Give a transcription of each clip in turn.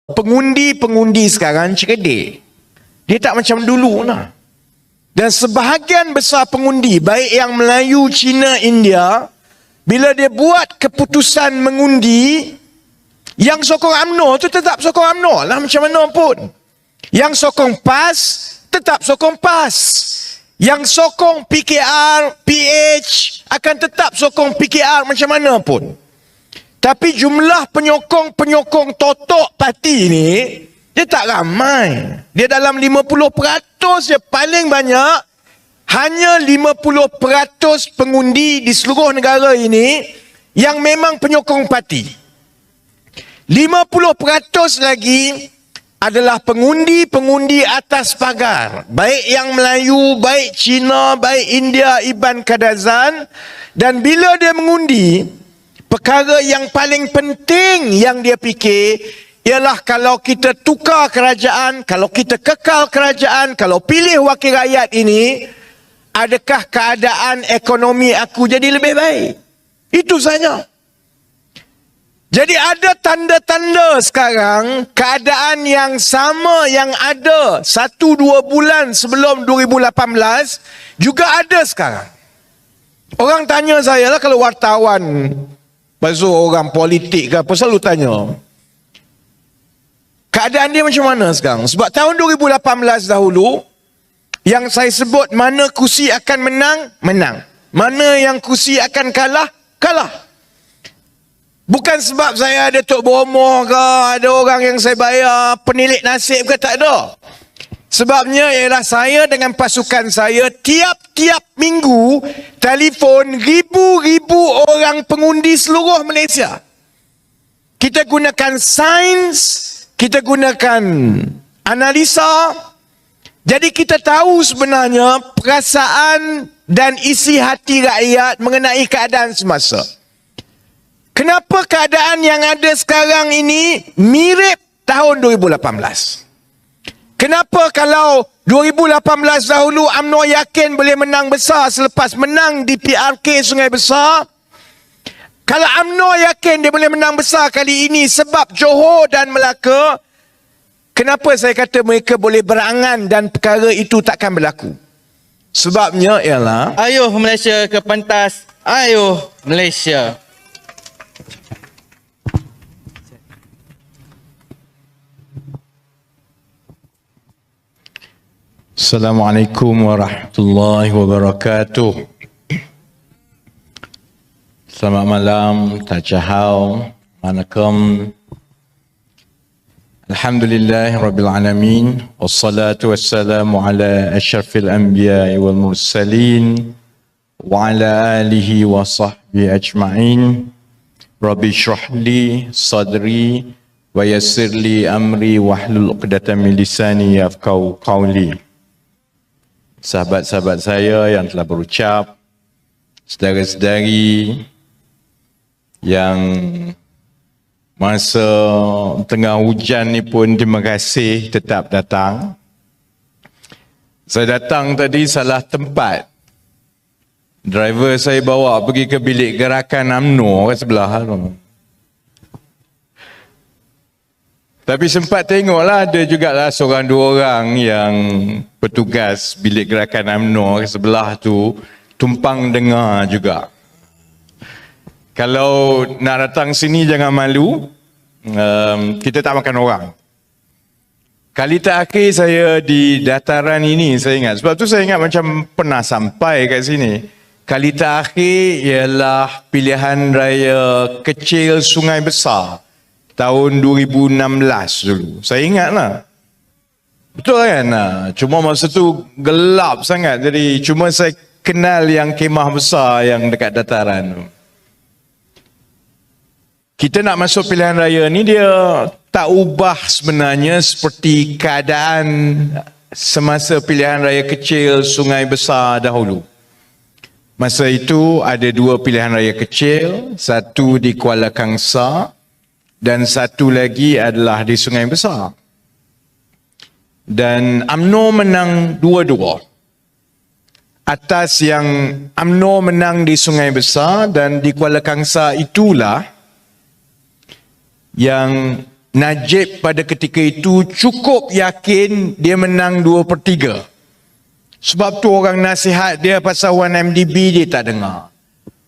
pengundi-pengundi sekarang cerdik. Dia tak macam dulu lah. Dan sebahagian besar pengundi, baik yang Melayu, Cina, India, bila dia buat keputusan mengundi, yang sokong UMNO tu tetap sokong UMNO lah macam mana pun. Yang sokong PAS, tetap sokong PAS. Yang sokong PKR, PH, akan tetap sokong PKR macam mana pun. Tapi jumlah penyokong-penyokong totok parti ni, dia tak ramai. Dia dalam 50% je, paling banyak. Hanya 50% pengundi di seluruh negara ini yang memang penyokong parti. 50% lagi adalah pengundi-pengundi atas pagar. Baik yang Melayu, baik Cina, baik India, Iban Kadazan. Dan bila dia mengundi, perkara yang paling penting yang dia fikir ialah kalau kita tukar kerajaan, kalau kita kekal kerajaan, kalau pilih wakil rakyat ini, adakah keadaan ekonomi aku jadi lebih baik? Itu saja. Jadi ada tanda-tanda sekarang keadaan yang sama yang ada 1-2 bulan sebelum 2018 juga ada sekarang. Orang tanya saya lah, kalau wartawan, pasal orang politik ke apa, selalu tanya keadaan dia macam mana sekarang. Sebab tahun 2018 dahulu, yang saya sebut mana kursi akan menang, menang. Mana yang kursi akan kalah, kalah. Bukan sebab saya ada tok beromoh ke, ada orang yang saya bayar penilik nasib ke, tak ada. Sebabnya ialah saya dengan pasukan saya tiap-tiap minggu telefon ribu-ribu orang pengundi seluruh Malaysia. Kita gunakan sains, kita gunakan analisa. Jadi kita tahu sebenarnya perasaan dan isi hati rakyat mengenai keadaan semasa. Kenapa keadaan yang ada sekarang ini mirip tahun 2018? Kenapa kalau 2018 dahulu UMNO yakin boleh menang besar selepas menang di PRK Sungai Besar? Kalau UMNO yakin dia boleh menang besar kali ini sebab Johor dan Melaka, kenapa saya kata mereka boleh berangan dan perkara itu takkan berlaku? Sebabnya ialah, ayuh Malaysia ke pentas, ayuh Malaysia. Assalamualaikum warahmatullahi wabarakatuh. Selamat malam, tajahau, manakum. Alhamdulillah Rabbil Alamin. Wassalatu wassalamu ala ashrafil anbiya wal mursalin. Wa ala alihi wa sahbihi ajma'in. Rabbi syrahli sadri wa yassirli amri wahlul uqdatan min lisani yafqahu qawli. Sahabat-sahabat saya yang telah berucap, saudara-saudari yang masa tengah hujan ni pun terima kasih tetap datang. Saya datang tadi salah tempat. Driver saya bawa pergi ke bilik gerakan UMNO kat sebelah tu. Tapi sempat tengoklah, ada jugalah seorang dua orang yang petugas bilik gerakan UMNO sebelah tu tumpang dengar juga. Kalau nak datang sini jangan malu, kita tak makan orang. Kali terakhir saya di dataran ini saya ingat, sebab tu saya ingat macam pernah sampai kat sini. Kali terakhir ialah pilihan raya kecil Sungai Besar. Tahun 2016 dulu. Saya ingatlah. Betul kan? Cuma masa tu gelap sangat. Jadi cuma saya kenal yang kemah besar yang dekat dataran tu. Kita nak masuk pilihan raya ni, dia tak ubah sebenarnya seperti keadaan semasa pilihan raya kecil Sungai Besar dahulu. Masa itu ada dua pilihan raya kecil. Satu di Kuala Kangsar dan satu lagi adalah di Sungai Besar. Dan UMNO menang dua-dua. Atas yang UMNO menang di Sungai Besar dan di Kuala Kangsar itulah yang Najib pada ketika itu cukup yakin dia menang 2/3. Sebab tu orang nasihat dia pasal 1MDB dia tak dengar.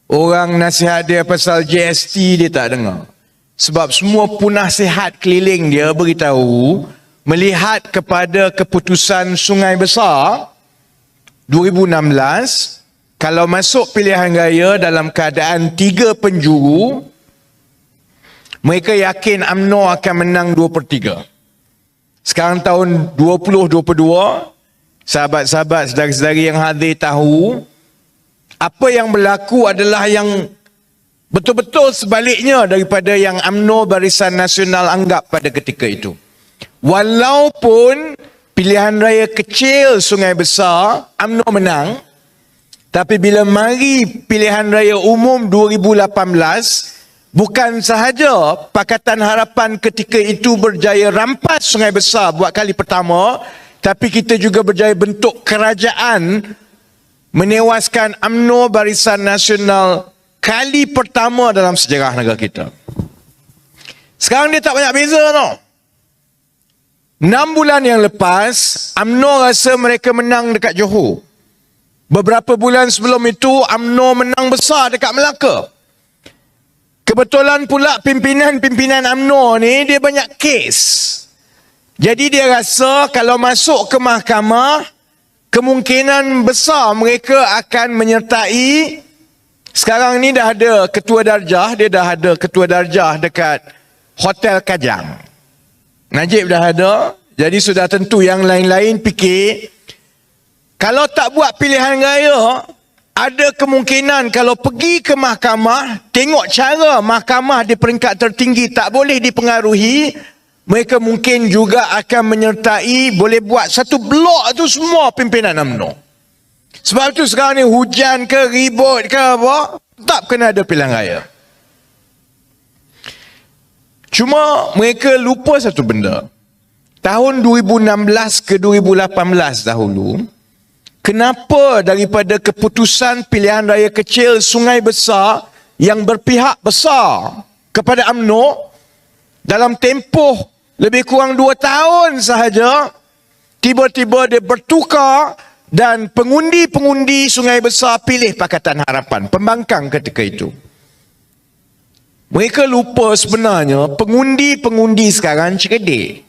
Orang nasihat dia pasal GST dia tak dengar. Sebab semua penasihat keliling dia beritahu, melihat kepada keputusan Sungai Besar 2016, kalau masuk pilihan raya dalam keadaan 3 penjuru, mereka yakin UMNO akan menang 2/3. Sekarang tahun 2022, sahabat-sahabat, saudara-saudari yang hadir tahu, apa yang berlaku adalah yang betul-betul sebaliknya daripada yang UMNO Barisan Nasional anggap pada ketika itu. Walaupun pilihan raya kecil Sungai Besar, UMNO menang, tapi bila mari pilihan raya umum 2018, bukan sahaja Pakatan Harapan ketika itu berjaya rampas Sungai Besar buat kali pertama, tapi kita juga berjaya bentuk kerajaan menewaskan UMNO Barisan Nasional kali pertama dalam sejarah negara kita. Sekarang dia tak banyak beza tau. 6 bulan yang lepas, UMNO rasa mereka menang dekat Johor. Beberapa bulan sebelum itu, UMNO menang besar dekat Melaka. Kebetulan pula pimpinan-pimpinan UMNO ni, dia banyak kes. Jadi dia rasa kalau masuk ke mahkamah, kemungkinan besar mereka akan menyertai. Sekarang ni dah ada ketua darjah, dia dah ada ketua darjah dekat Hotel Kajang. Najib dah ada, jadi sudah tentu yang lain-lain fikir, kalau tak buat pilihan raya, ada kemungkinan kalau pergi ke mahkamah, tengok cara mahkamah di peringkat tertinggi tak boleh dipengaruhi, mereka mungkin juga akan menyertai, boleh buat satu blok tu semua pimpinan UMNO. Sebab tu sekarang ni hujan ke ribut ke apa, tak kena ada pilihan raya. Cuma mereka lupa satu benda. Tahun 2016 ke 2018 dahulu, kenapa daripada keputusan pilihan raya kecil Sungai Besar yang berpihak besar kepada UMNO, dalam tempoh lebih kurang 2 tahun sahaja, tiba-tiba dia bertukar dan pengundi-pengundi Sungai Besar pilih Pakatan Harapan, pembangkang ketika itu. Mereka lupa sebenarnya pengundi-pengundi sekarang cerdik.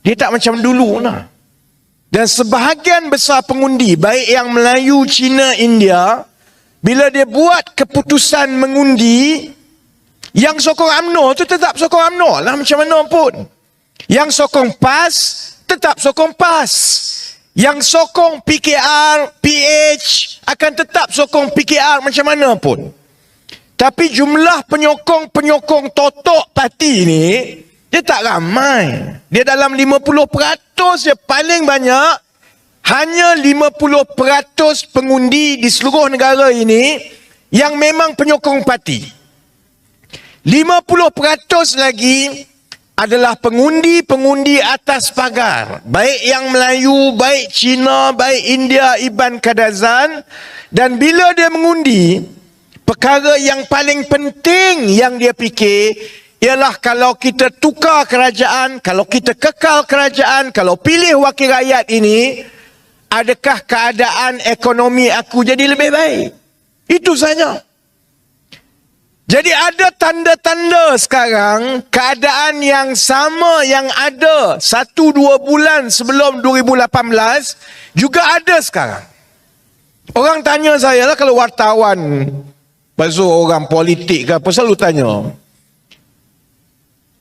Dia tak macam dulu lah. Dan sebahagian besar pengundi, baik yang Melayu, Cina, India, bila dia buat keputusan mengundi, yang sokong UMNO tu tetap sokong UMNO lah macam mana pun. Yang sokong PAS, tetap sokong PAS. Yang sokong PKR, PH akan tetap sokong PKR macam mana pun. Tapi jumlah penyokong-penyokong totok parti ni, dia tak ramai. Dia dalam 50% je, paling banyak. Hanya 50% pengundi di seluruh negara ini yang memang penyokong parti. 50% lagi adalah pengundi-pengundi atas pagar. Baik yang Melayu, baik Cina, baik India, Iban Kadazan. Dan bila dia mengundi, perkara yang paling penting yang dia fikir ialah kalau kita tukar kerajaan, kalau kita kekal kerajaan, kalau pilih wakil rakyat ini, adakah keadaan ekonomi aku jadi lebih baik? Itu saja. Jadi ada tanda-tanda sekarang keadaan yang sama yang ada 1-2 bulan sebelum 2018 juga ada sekarang. Orang tanya saya lah, kalau wartawan, pasal orang politik ke apa, selalu tanya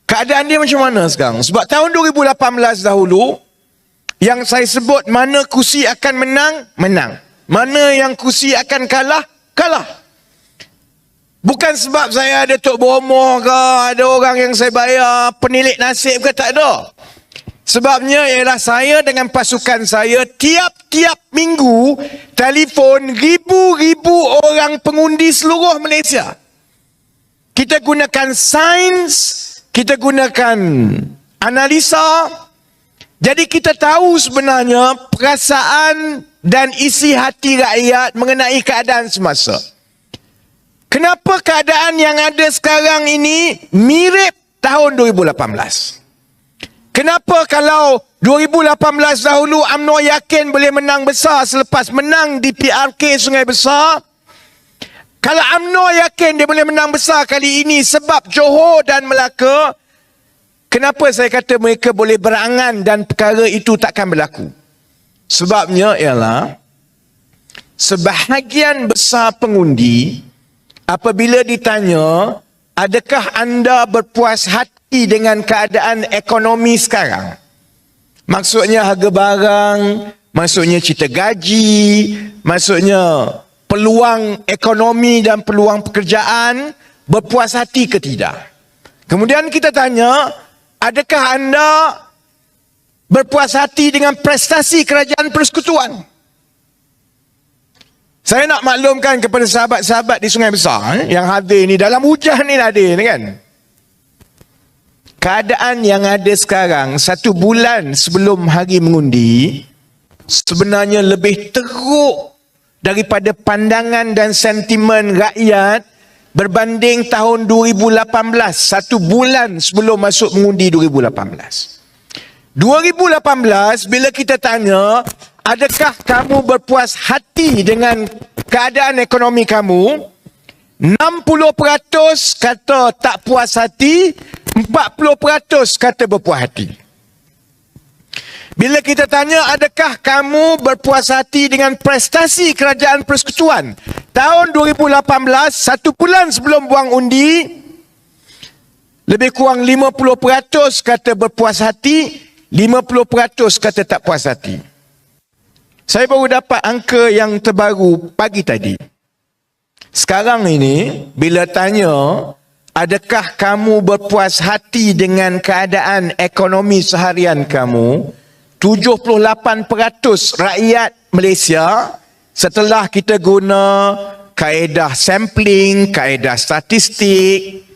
keadaan dia macam mana sekarang. Sebab tahun 2018 dahulu, yang saya sebut mana kursi akan menang, menang. Mana yang kursi akan kalah, kalah. Bukan sebab saya ada Tok Bomoh ke, ada orang yang saya bayar penilik nasib ke, tak ada. Sebabnya ialah saya dengan pasukan saya tiap-tiap minggu telefon ribu-ribu orang pengundi seluruh Malaysia. Kita gunakan sains, kita gunakan analisa. Jadi kita tahu sebenarnya perasaan dan isi hati rakyat mengenai keadaan semasa. Kenapa keadaan yang ada sekarang ini mirip tahun 2018? Kenapa kalau 2018 dahulu UMNO yakin boleh menang besar selepas menang di PRK Sungai Besar? Kalau UMNO yakin dia boleh menang besar kali ini sebab Johor dan Melaka, kenapa saya kata mereka boleh berangan dan perkara itu takkan berlaku? Sebabnya ialah sebahagian besar pengundi apabila ditanya, adakah anda berpuas hati dengan keadaan ekonomi sekarang? Maksudnya harga barang, maksudnya cita gaji, maksudnya peluang ekonomi dan peluang pekerjaan, berpuas hati ke tidak? Kemudian kita tanya, adakah anda berpuas hati dengan prestasi kerajaan persekutuan? Saya nak maklumkan kepada sahabat-sahabat di Sungai Besar yang hadir ni, dalam hujan ni hadir ni kan. Keadaan yang ada sekarang, 1 bulan sebelum hari mengundi, sebenarnya lebih teruk daripada pandangan dan sentimen rakyat berbanding tahun 2018, 1 bulan sebelum masuk mengundi 2018. 2018, bila kita tanya, adakah kamu berpuas hati dengan keadaan ekonomi kamu? 60% kata tak puas hati, 40% kata berpuas hati. Bila kita tanya, adakah kamu berpuas hati dengan prestasi kerajaan persekutuan? Tahun 2018, 1 bulan sebelum buang undi, lebih kurang 50% kata berpuas hati, 50% kata tak puas hati. Saya baru dapat angka yang terbaru pagi tadi. Sekarang ini, bila tanya, adakah kamu berpuas hati dengan keadaan ekonomi seharian kamu? 78% rakyat Malaysia, setelah kita guna kaedah sampling, kaedah statistik,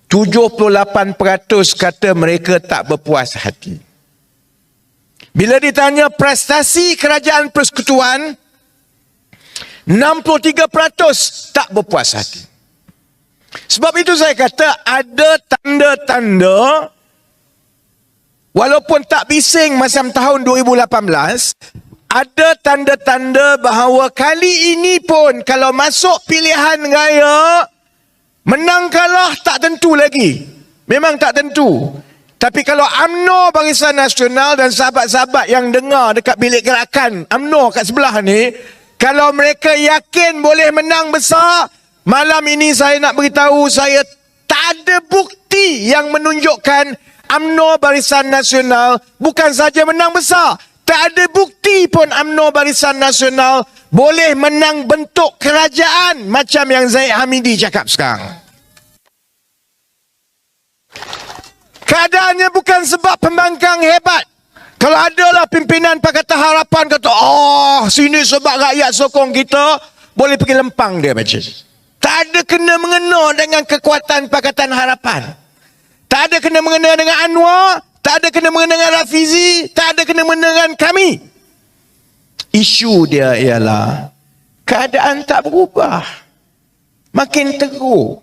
78% kata mereka tak berpuas hati. Bila ditanya prestasi kerajaan persekutuan, 63% tak berpuas hati. Sebab itu saya kata ada tanda-tanda, walaupun tak bising macam tahun 2018, ada tanda-tanda bahawa kali ini pun kalau masuk pilihan raya, menang kalah tak tentu lagi. Memang tak tentu. Tapi kalau UMNO Barisan Nasional dan sahabat-sahabat yang dengar dekat bilik gerakan UMNO kat sebelah ni, kalau mereka yakin boleh menang besar, malam ini saya nak beritahu, saya tak ada bukti yang menunjukkan UMNO Barisan Nasional bukan saja menang besar, tak ada bukti pun UMNO Barisan Nasional boleh menang bentuk kerajaan macam yang Zahid Hamidi cakap sekarang. Keadaannya bukan sebab pembangkang hebat. Kalau adalah pimpinan Pakatan Harapan kata, sini sebab rakyat sokong kita, boleh pergi lempang dia macam. Tak ada kena-mengena dengan kekuatan Pakatan Harapan. Tak ada kena-mengena dengan Anwar, tak ada kena-mengena dengan Rafizi, tak ada kena-mengena dengan kami. Isu dia ialah keadaan tak berubah, makin teruk.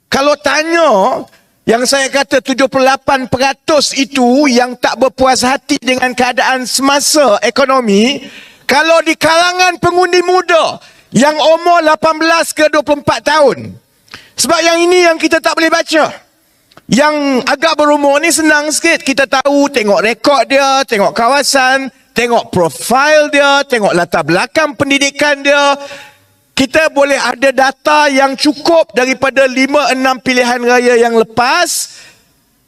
Kalau tanya, yang saya kata 78% itu yang tak berpuas hati dengan keadaan semasa ekonomi, kalau di kalangan pengundi muda yang umur 18 ke 24 tahun. Sebab yang ini yang kita tak boleh baca. Yang agak berumur ni senang sikit. Kita tahu, tengok rekod dia, tengok kawasan, tengok profil dia, tengok latar belakang pendidikan dia. Kita boleh ada data yang cukup daripada 5-6 pilihan raya yang lepas.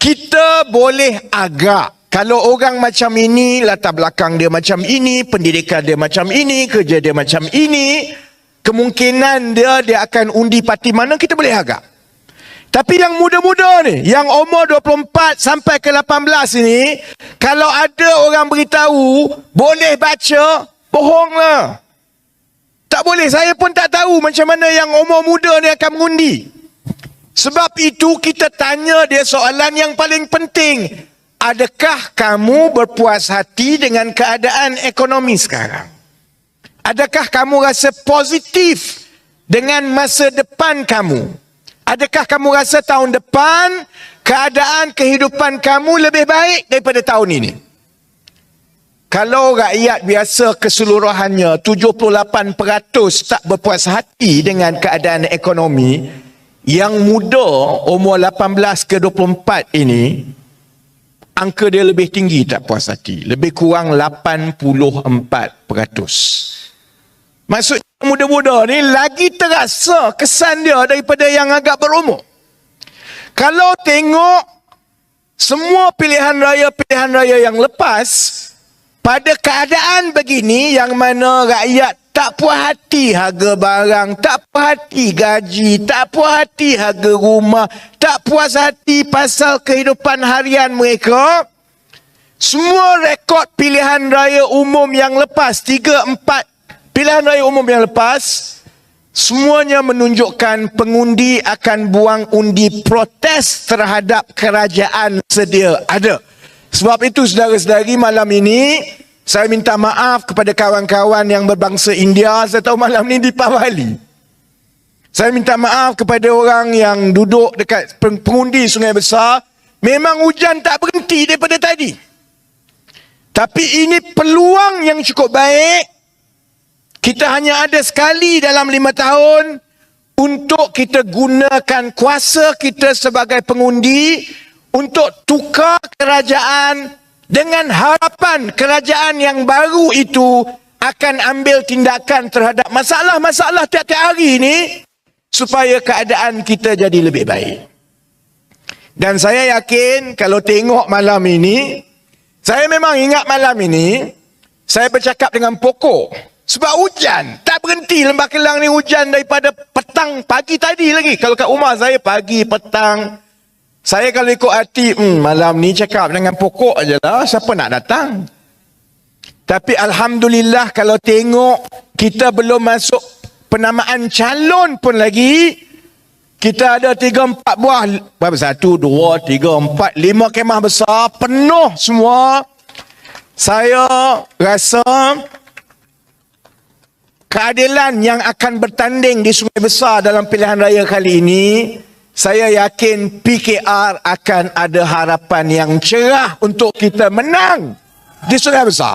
Kita boleh agak, kalau orang macam ini, latar belakang dia macam ini, pendidikan dia macam ini, kerja dia macam ini, kemungkinan dia akan undi parti mana, kita boleh agak. Tapi yang muda-muda ni, yang umur 24 sampai ke 18 ini, kalau ada orang beritahu, boleh baca, bohonglah. Tak boleh, saya pun tak tahu macam mana yang umur muda ni akan mengundi. Sebab itu kita tanya dia soalan yang paling penting. Adakah kamu berpuas hati dengan keadaan ekonomi sekarang? Adakah kamu rasa positif dengan masa depan kamu? Adakah kamu rasa tahun depan keadaan kehidupan kamu lebih baik daripada tahun ini. Kalau rakyat biasa keseluruhannya 78% tak berpuas hati dengan keadaan ekonomi, yang muda umur 18 ke 24 ini, angka dia lebih tinggi tak puas hati. Lebih kurang 84%. Maksudnya muda-muda ni lagi terasa kesan dia daripada yang agak berumur. Kalau tengok semua pilihan raya yang lepas, pada keadaan begini yang mana rakyat tak puas hati harga barang, tak puas hati gaji, tak puas hati harga rumah, tak puas hati pasal kehidupan harian mereka, semua rekod pilihan raya umum yang lepas, 3-4 pilihan raya umum yang lepas, semuanya menunjukkan pengundi akan buang undi protes terhadap kerajaan sedia ada. Sebab itu saudara-saudari, malam ini saya minta maaf kepada kawan-kawan yang berbangsa India. Saya tahu malam ini dipawali. Saya minta maaf kepada orang yang duduk dekat pengundi Sungai Besar. Memang hujan tak berhenti daripada tadi. Tapi ini peluang yang cukup baik. Kita hanya ada sekali dalam 5 tahun untuk kita gunakan kuasa kita sebagai pengundi untuk tukar kerajaan dengan harapan kerajaan yang baru itu akan ambil tindakan terhadap masalah-masalah tiap-tiap hari ini supaya keadaan kita jadi lebih baik. Dan saya yakin kalau tengok malam ini, saya memang ingat malam ini, saya bercakap dengan pokok. Sebab hujan, tak berhenti Lembah Kelang ni hujan daripada petang, pagi tadi lagi. Kalau kat rumah saya pagi, petang. Saya kalau ikut hati, malam ni cakap dengan pokok aje lah, siapa nak datang? Tapi Alhamdulillah kalau tengok, kita belum masuk penamaan calon pun lagi, kita ada 3-4 buah, berapa? 1, 2, 3, 4, 5 kemah besar, penuh semua. Saya rasa keadilan yang akan bertanding di Sungai Besar dalam pilihan raya kali ini, saya yakin PKR akan ada harapan yang cerah untuk kita menang di Sungai Besar.